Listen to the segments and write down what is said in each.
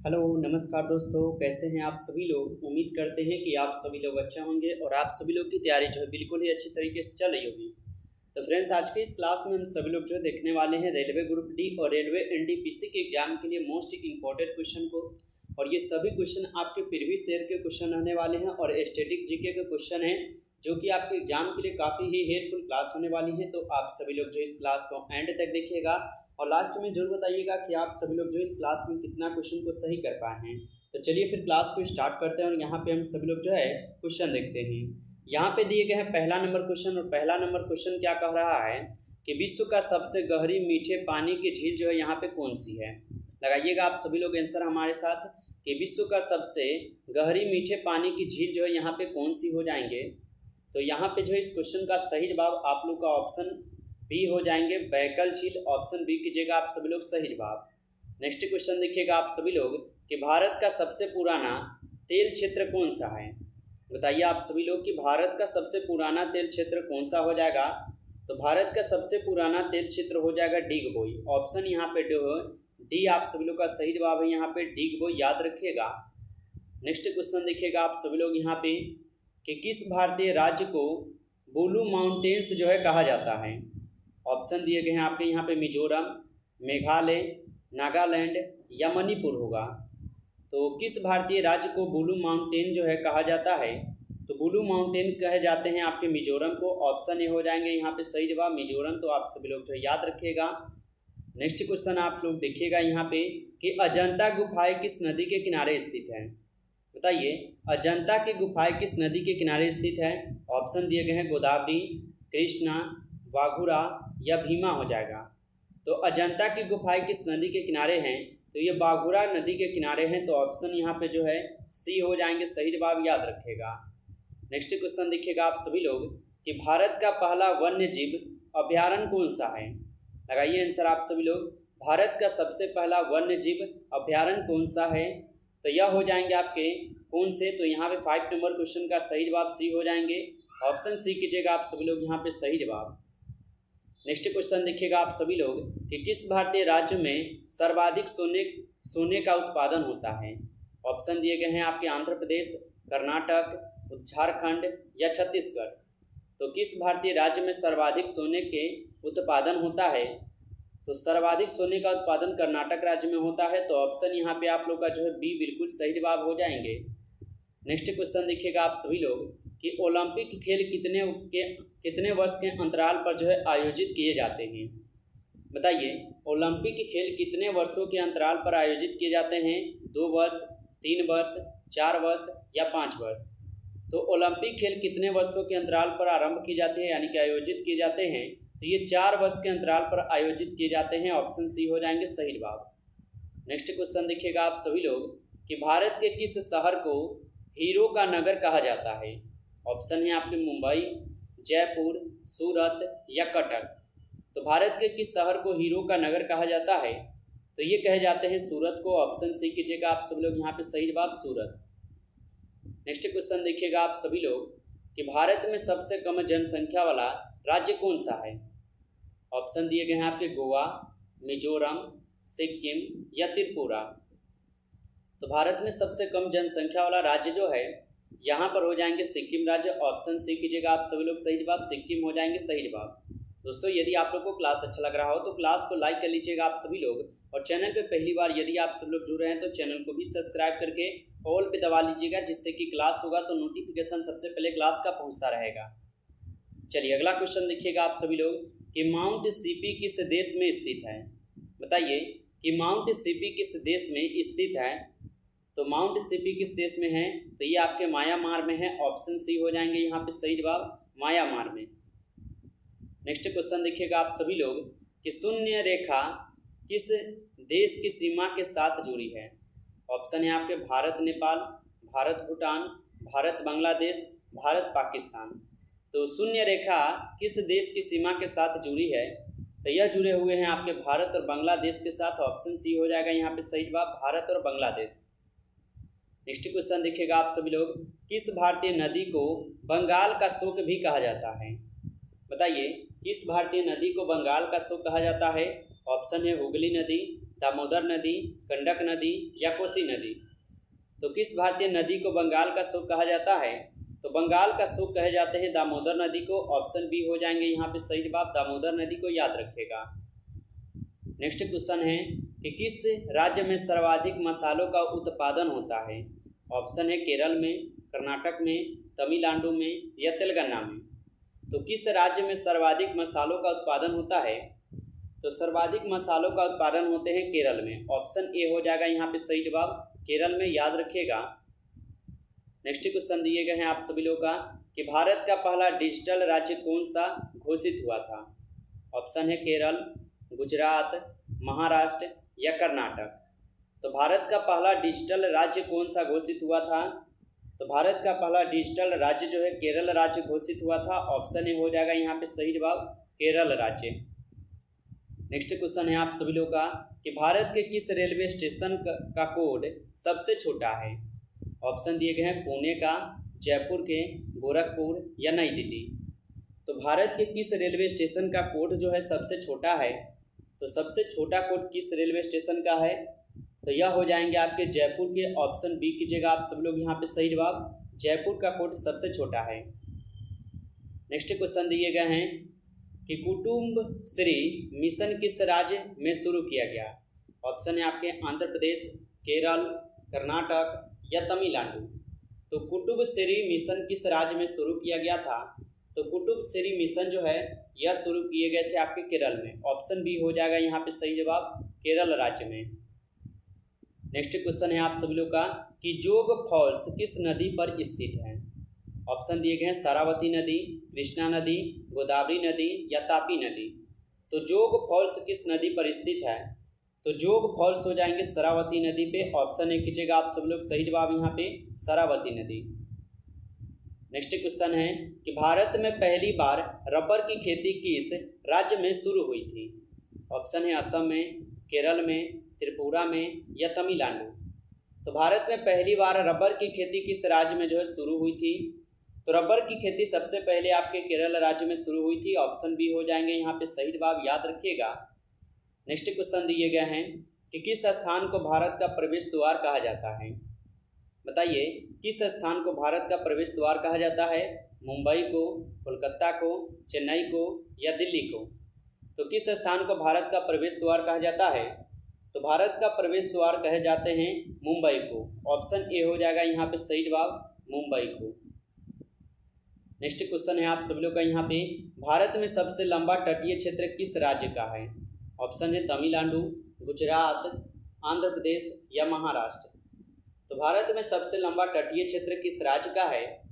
Hello नमस्कार दोस्तों, कैसे हैं आप सभी लोग। उम्मीद करते हैं कि आप सभी लोग अच्छे होंगे और आप सभी लोग की तैयारी जो है बिल्कुल ही अच्छी तरीके से चल रही होगी। तो फ्रेंड्स, आज के इस क्लास में हम सभी लोग जो है देखने वाले हैं रेलवे ग्रुप डी और रेलवे एनटीपीसी के एग्जाम के लिए मोस्ट इंपॉर्टेंट क्वेश्चन को। और ये सभी क्वेश्चन आपके प्रीवियस ईयर के क्वेश्चन रहने वाले हैं और स्टैटिक जीके के क्वेश्चन हैं, जो कि आपके एग्जाम के लिए काफ़ी ही हेल्पफुल क्लास होने वाली है। तो आप सभी लोग जो इस क्लास को एंड तक देखिएगा और लास्ट में जरूर बताइएगा कि आप सभी लोग जो इस क्लास में कितना क्वेश्चन को सही कर पाए हैं। तो चलिए फिर क्लास को स्टार्ट करते हैं और यहाँ पे हम सभी लोग जो है क्वेश्चन देखते हैं। यहाँ पे दिए गए हैं पहला नंबर क्वेश्चन, और पहला नंबर क्वेश्चन क्या कह रहा है कि विश्व का सबसे गहरी मीठे पानी की झील जो है यहाँ पे कौन सी है। लगाइएगा आप सभी लोग आंसर हमारे साथ कि विश्व का सबसे गहरी मीठे पानी की झील जो है यहाँ पे कौन सी हो जाएंगे। तो यहाँ पे जो इस क्वेश्चन का सही जवाब आप लोग का ऑप्शन बी हो जाएंगे, बैकल झील। ऑप्शन बी कीजिएगा आप सभी लोग सही जवाब। नेक्स्ट क्वेश्चन देखिएगा आप सभी लोग कि भारत का सबसे पुराना तेल क्षेत्र कौन सा है। बताइए आप सभी लोग कि भारत का सबसे पुराना तेल क्षेत्र कौन सा हो जाएगा। तो भारत का सबसे पुराना तेल क्षेत्र हो जाएगा डिगबोई। ऑप्शन यहाँ पे डी आप सभी लोग का सही जवाब है, यहाँ पे डिगबोई याद रखिएगा। नेक्स्ट क्वेश्चन देखिएगा आप सभी लोग यहाँ पे कि किस भारतीय राज्य को ब्लू माउंटेन्स जो है कहा जाता है। ऑप्शन दिए गए हैं आपके यहाँ पे मिजोरम, मेघालय, नागालैंड या मणिपुर होगा। तो किस भारतीय राज्य को ब्लू माउंटेन जो है कहा जाता है। तो ब्लू माउंटेन कहे जाते हैं आपके मिजोरम को। ऑप्शन ए हो जाएंगे यहाँ पे सही जवाब मिजोरम। तो आप सभी लोग जो है याद रखिएगा। नेक्स्ट क्वेश्चन आप लोग देखिएगा यहाँ पे कि अजंता गुफाएं किस नदी के किनारे स्थित है। बताइए अजंता की गुफाएं किस नदी के किनारे स्थित है। ऑप्शन दिए गए हैं गोदावरी, कृष्णा, वाघुरा या भीमा हो जाएगा। तो अजंता की गुफाएं किस नदी के किनारे हैं। तो ये बाघुरा नदी के किनारे हैं। तो ऑप्शन यहाँ पे जो है सी हो जाएंगे सही जवाब, याद रखेगा। नेक्स्ट क्वेश्चन देखिएगा आप सभी लोग कि भारत का पहला वन्य जीव अभ्यारण्य कौन सा है। लगाइए आंसर आप सभी लोग। भारत का सबसे पहला वन्य जीव अभ्यारण्य कौन सा है। तो यह हो जाएंगे आपके कौन से। तो यहाँ पे 5 नंबर क्वेश्चन का सही जवाब सी हो जाएंगे। ऑप्शन सी कीजिएगा आप सभी लोग यहाँ पे सही जवाब। नेक्स्ट क्वेश्चन देखिएगा आप सभी लोग कि किस भारतीय राज्य में सर्वाधिक सोने का उत्पादन होता है। ऑप्शन दिए गए हैं आपके आंध्र प्रदेश, कर्नाटक, झारखंड या छत्तीसगढ़। तो किस भारतीय राज्य में सर्वाधिक सोने के उत्पादन होता है। तो सर्वाधिक सोने का उत्पादन कर्नाटक राज्य में होता है। तो ऑप्शन यहाँ पे आप लोग का जो है बी बिल्कुल सही जवाब हो जाएंगे। नेक्स्ट क्वेश्चन देखिएगा आप सभी लोग कि ओलंपिक खेल कितने वर्ष के अंतराल पर जो है आयोजित किए जाते हैं। बताइए ओलंपिक खेल कितने वर्षों के अंतराल पर आयोजित किए जाते हैं। 2 वर्ष, 3 वर्ष, 4 वर्ष या 5 वर्ष। तो ओलंपिक खेल कितने वर्षों के अंतराल पर आरंभ की जाती है यानी कि आयोजित किए जाते हैं। तो ये 4 वर्ष के अंतराल पर आयोजित किए जाते हैं। ऑप्शन सी हो जाएंगे सही जवाब। नेक्स्ट क्वेश्चन देखिएगा आप सभी लोग कि भारत के किस शहर को हीरो का नगर कहा जाता है। ऑप्शन है आपके मुंबई, जयपुर, सूरत या कटक। तो भारत के किस शहर को हीरो का नगर कहा जाता है। तो ये कहे जाते हैं सूरत को। ऑप्शन सी कीजिएगा आप सभी लोग यहाँ पे सही जवाब सूरत। नेक्स्ट क्वेश्चन देखिएगा आप सभी लोग कि भारत में सबसे कम जनसंख्या वाला राज्य कौन सा है। ऑप्शन दिए गए हैं आपके गोवा, मिजोरम, सिक्किम या त्रिपुरा। तो भारत में सबसे कम जनसंख्या वाला राज्य जो है यहाँ पर हो जाएंगे सिक्किम राज्य। ऑप्शन सी कीजिएगा आप सभी लोग सही जवाब, सिक्किम हो जाएंगे सही जवाब। दोस्तों यदि आप लोग को क्लास अच्छा लग रहा हो तो क्लास को लाइक कर लीजिएगा आप सभी लोग, और चैनल पे पहली बार यदि आप सब लोग जुड़ रहे हैं तो चैनल को भी सब्सक्राइब करके ऑल पे दबा लीजिएगा, जिससे कि क्लास होगा तो नोटिफिकेशन सबसे पहले क्लास का पहुँचता रहेगा। चलिए अगला क्वेश्चन देखिएगा आप सभी लोग कि माउंट सीपी किस देश में स्थित है। बताइए कि माउंट सीपी किस देश में स्थित है। तो माउंट सीपी किस देश में है। तो ये आपके म्यांमार में है। ऑप्शन सी हो जाएंगे यहाँ पे सही जवाब, म्यांमार में। नेक्स्ट क्वेश्चन देखिएगा आप सभी लोग कि शून्य रेखा किस देश की सीमा के साथ जुड़ी है। ऑप्शन है आपके भारत नेपाल, भारत भूटान, भारत बांग्लादेश, भारत पाकिस्तान। तो शून्य रेखा किस देश की सीमा के साथ जुड़ी है। तो यह जुड़े हुए हैं आपके भारत और बांग्लादेश के साथ। ऑप्शन सी हो जाएगा यहाँ पे सही जवाब, भारत और बांग्लादेश। नेक्स्ट क्वेश्चन देखिएगा आप सभी लोग किस भारतीय नदी को बंगाल का शोक भी कहा जाता है। बताइए किस भारतीय नदी को बंगाल का शोक कहा जाता है। ऑप्शन है हुगली नदी, दामोदर नदी, गंडक नदी या कोसी नदी। तो किस भारतीय नदी को बंगाल का शोक कहा जाता है? तो बंगाल का शोक कहे जाते हैं दामोदर नदी को। ऑप्शन बी हो जाएंगे यहाँ पे सही जवाब, दामोदर नदी को याद रखिएगा। नेक्स्ट क्वेश्चन है कि किस राज्य में सर्वाधिक मसालों का उत्पादन होता है? ऑप्शन है केरल में, कर्नाटक में, तमिलनाडु में या तेलंगाना में। तो किस राज्य में सर्वाधिक मसालों का उत्पादन होता है? तो सर्वाधिक मसालों का उत्पादन होते हैं केरल में। ऑप्शन ए हो जाएगा यहाँ पे सही जवाब, केरल में, याद रखिएगा। नेक्स्ट क्वेश्चन दिए गए हैं आप सभी लोगों का कि भारत का पहला डिजिटल राज्य कौन सा घोषित हुआ था? ऑप्शन है केरल, गुजरात, महाराष्ट्र या कर्नाटक। तो भारत का पहला डिजिटल राज्य कौन सा घोषित हुआ था? तो भारत का पहला डिजिटल राज्य जो है केरल राज्य घोषित हुआ था। ऑप्शन ए हो जाएगा यहाँ पे सही जवाब, केरल राज्य। नेक्स्ट क्वेश्चन है आप सभी लोगों का कि भारत के किस रेलवे स्टेशन का कोड सबसे छोटा है? ऑप्शन दिए गए हैं पुणे का, जयपुर के, गोरखपुर या नई दिल्ली। तो भारत के किस रेलवे स्टेशन का कोड जो है सबसे छोटा है? तो सबसे छोटा कोड किस रेलवे स्टेशन का है? तो यह हो जाएंगे आपके जयपुर के। ऑप्शन बी कीजिएगा आप सब लोग यहाँ पे सही जवाब, जयपुर का कोड सबसे छोटा है। नेक्स्ट क्वेश्चन दिए गए हैं कि कुटुम्ब श्री मिशन किस राज्य में शुरू किया गया? ऑप्शन है आपके आंध्र प्रदेश, केरल, कर्नाटक या तमिलनाडु। तो कुटुम्ब श्री मिशन किस राज्य में शुरू किया गया था? तो कुटुम्ब श्री मिशन जो है यह शुरू किए गए थे आपके केरल में। ऑप्शन बी हो जाएगा यहाँ पे सही जवाब, केरल राज्य में। नेक्स्ट क्वेश्चन है आप सभी लोग का कि जोग फॉल्स किस नदी पर स्थित है? ऑप्शन दिए गए हैं शरावती नदी, कृष्णा नदी, गोदावरी नदी या तापी नदी। तो जोग फॉल्स किस नदी पर स्थित है? तो जोग फॉल्स हो जाएंगे शरावती नदी पे। ऑप्शन ए कीजिएगा आप सब लोग सही जवाब यहाँ पे, शरावती नदी। नेक्स्ट क्वेश्चन है कि भारत में पहली बार रबर की खेती किस राज्य में शुरू हुई थी? ऑप्शन है असम में, केरल में, त्रिपुरा में या तमिलनाडु। तो भारत में पहली बार रबर की खेती किस राज्य में जो है शुरू हुई थी? तो रबर की खेती सबसे पहले आपके केरल राज्य में शुरू हुई थी। ऑप्शन बी हो जाएंगे यहाँ पे सही जवाब, याद रखिएगा। नेक्स्ट क्वेश्चन दिए गए हैं कि किस स्थान को भारत का प्रवेश द्वार कहा जाता है? बताइए किस स्थान को भारत का प्रवेश द्वार कहा जाता है? मुंबई को, कोलकाता को, चेन्नई को या दिल्ली को। तो किस स्थान को भारत का प्रवेश द्वार कहा जाता है? तो भारत का प्रवेश द्वार कहे जाते हैं मुंबई को। ऑप्शन ए हो जाएगा यहाँ पे सही जवाब, मुंबई को। नेक्स्ट क्वेश्चन है आप सब लोग का यहाँ पे, भारत में सबसे लंबा तटीय क्षेत्र किस राज्य का है? ऑप्शन है तमिलनाडु, गुजरात, आंध्र प्रदेश या महाराष्ट्र। तो भारत में सबसे लंबा तटीय क्षेत्र किस राज्य का है?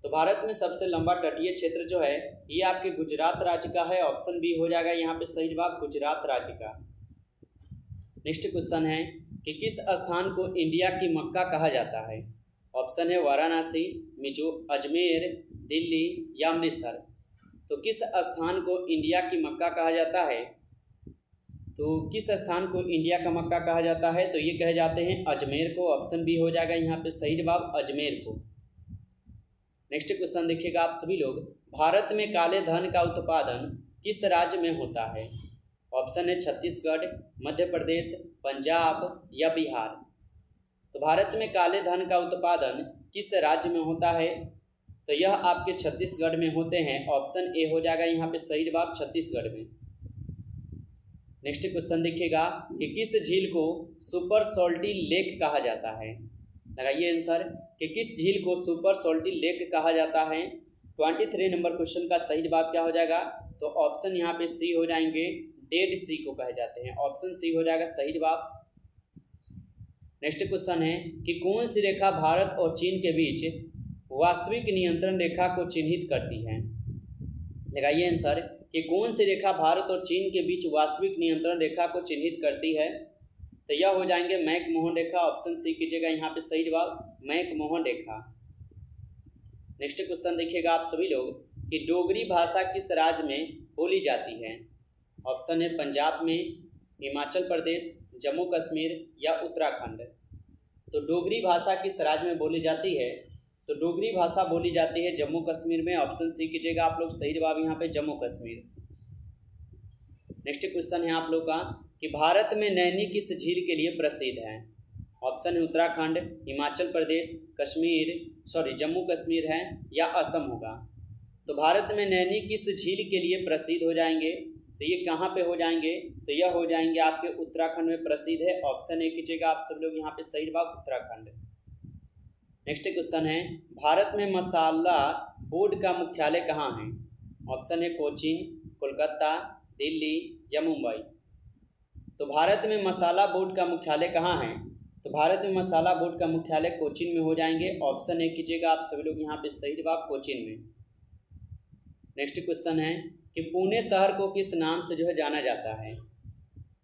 तो भारत में सबसे लंबा तटीय क्षेत्र जो है ये आपके गुजरात राज्य का है। ऑप्शन बी हो जाएगा यहाँ पे सही जवाब, गुजरात राज्य का। नेक्स्ट क्वेश्चन है कि किस स्थान को इंडिया की मक्का कहा जाता है? ऑप्शन है वाराणसी, अजमेर, दिल्ली या अमृतसर। तो किस स्थान को इंडिया की मक्का कहा जाता है? तो किस स्थान को इंडिया का मक्का कहा जाता है? तो ये कहे जाते हैं अजमेर को। ऑप्शन बी हो जाएगा यहाँ पे सही जवाब, अजमेर को। नेक्स्ट क्वेश्चन देखिएगा आप सभी लोग, भारत में काले धन का उत्पादन किस राज्य में होता है? ऑप्शन है छत्तीसगढ़, मध्य प्रदेश, पंजाब या बिहार। तो भारत में काले धन का उत्पादन किस राज्य में होता है? तो यह आपके छत्तीसगढ़ में होते हैं। ऑप्शन ए हो जाएगा यहाँ पे सही जवाब, छत्तीसगढ़ में। नेक्स्ट क्वेश्चन देखिएगा कि किस झील को सुपर सॉल्टी लेक कहा जाता है? लगाइए आंसर कि किस झील को सुपर सॉल्टी लेक कहा जाता है। 23 नंबर क्वेश्चन का सही जवाब क्या हो जाएगा? तो ऑप्शन यहाँ पे सी हो जाएंगे, डेड सी को कहे जाते हैं। ऑप्शन सी हो जाएगा सही जवाब। नेक्स्ट क्वेश्चन है कि कौन सी रेखा भारत और चीन के बीच वास्तविक नियंत्रण रेखा को चिन्हित करती है? लगाइए आंसर कि कौन सी रेखा भारत और चीन के बीच वास्तविक नियंत्रण रेखा को चिन्हित करती है? तो यह हो जाएंगे मैक-मोहन रेखा। ऑप्शन सी कीजिएगा यहाँ पे सही जवाब, मैक-मोहन रेखा। नेक्स्ट क्वेश्चन देखिएगा आप सभी लोग कि डोगरी भाषा किस राज्य में बोली जाती है? ऑप्शन है पंजाब में, हिमाचल प्रदेश, जम्मू कश्मीर या उत्तराखंड। तो डोगरी भाषा किस राज्य में बोली जाती है? तो डोगरी भाषा बोली जाती है जम्मू कश्मीर में। ऑप्शन सी कीजिएगा आप लोग सही जवाब यहाँ पे, जम्मू कश्मीर। नेक्स्ट क्वेश्चन है आप लोग का कि भारत में नैनी किस झील के लिए प्रसिद्ध है? ऑप्शन है उत्तराखंड, हिमाचल प्रदेश, जम्मू कश्मीर है या असम होगा। तो भारत में नैनी किस झील के लिए प्रसिद्ध हो जाएंगे? तो ये कहाँ पे हो जाएंगे? तो यह हो जाएंगे आपके उत्तराखंड में प्रसिद्ध है। ऑप्शन ए कीजिएगा आप सब लोग यहाँ पे, सही जवाब उत्तराखंड। नेक्स्ट क्वेश्चन है, भारत में मसाला बोर्ड का मुख्यालय कहाँ है? ऑप्शन है कोचीन, कोलकाता, दिल्ली या मुंबई। तो भारत में मसाला बोर्ड का मुख्यालय कहाँ है? तो भारत में मसाला बोर्ड का मुख्यालय कोचीन में हो जाएंगे। ऑप्शन ए कीजिएगा आप सभी लोग यहाँ पे, सही जवाब कोचीन में। नेक्स्ट क्वेश्चन है कि पुणे शहर को किस नाम से जो है जाना जाता है?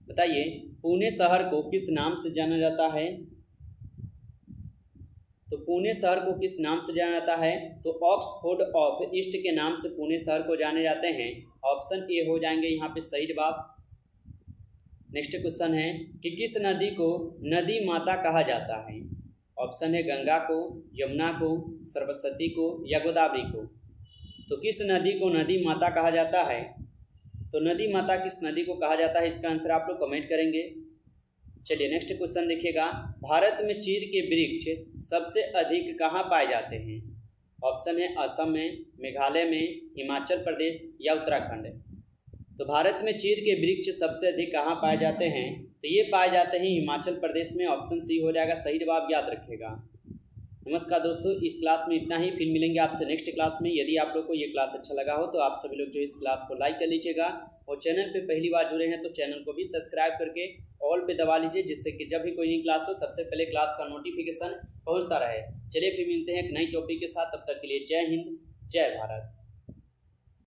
बताइए, पुणे शहर को किस नाम से जाना जाता है? तो पुणे शहर को किस नाम से जाना जाता है? तो ऑक्सफोर्ड ऑफ ईस्ट के नाम से पुणे शहर को जाने जाते हैं। ऑप्शन ए हो जाएंगे यहाँ पे, सही जवाब। नेक्स्ट क्वेश्चन है कि किस नदी को नदी माता कहा जाता है? ऑप्शन है गंगा को, यमुना को, सरस्वती को या गोदावरी को। तो किस नदी को नदी माता कहा जाता है? तो नदी माता किस नदी को कहा जाता है, इसका आंसर आप लोग कमेंट करेंगे। चलिए नेक्स्ट क्वेश्चन देखिएगा, भारत में चीड़ के वृक्ष सबसे अधिक कहाँ पाए जाते हैं? ऑप्शन है असम में, मेघालय में, हिमाचल प्रदेश या उत्तराखंड। तो भारत में चीड़ के वृक्ष सबसे अधिक कहाँ पाए जाते हैं? तो ये पाए जाते हैं हिमाचल प्रदेश में। ऑप्शन सी हो जाएगा, सही जवाब याद रखिएगा। नमस्कार दोस्तों, इस क्लास में इतना ही। फिर मिलेंगे आपसे नेक्स्ट क्लास में। यदि आप लोग को ये क्लास अच्छा लगा हो तो आप सभी लोग जो इस क्लास को लाइक कर लीजिएगा, और चैनल पे पहली बार जुड़े हैं तो चैनल को भी सब्सक्राइब करके ऑल पे दबा लीजिए, जिससे कि जब भी कोई नई क्लास हो सबसे पहले क्लास का नोटिफिकेशन पहुंचता रहे। चलिए फिर मिलते हैं एक नई टॉपिक के साथ, तब तक के लिए जय हिंद, जय भारत।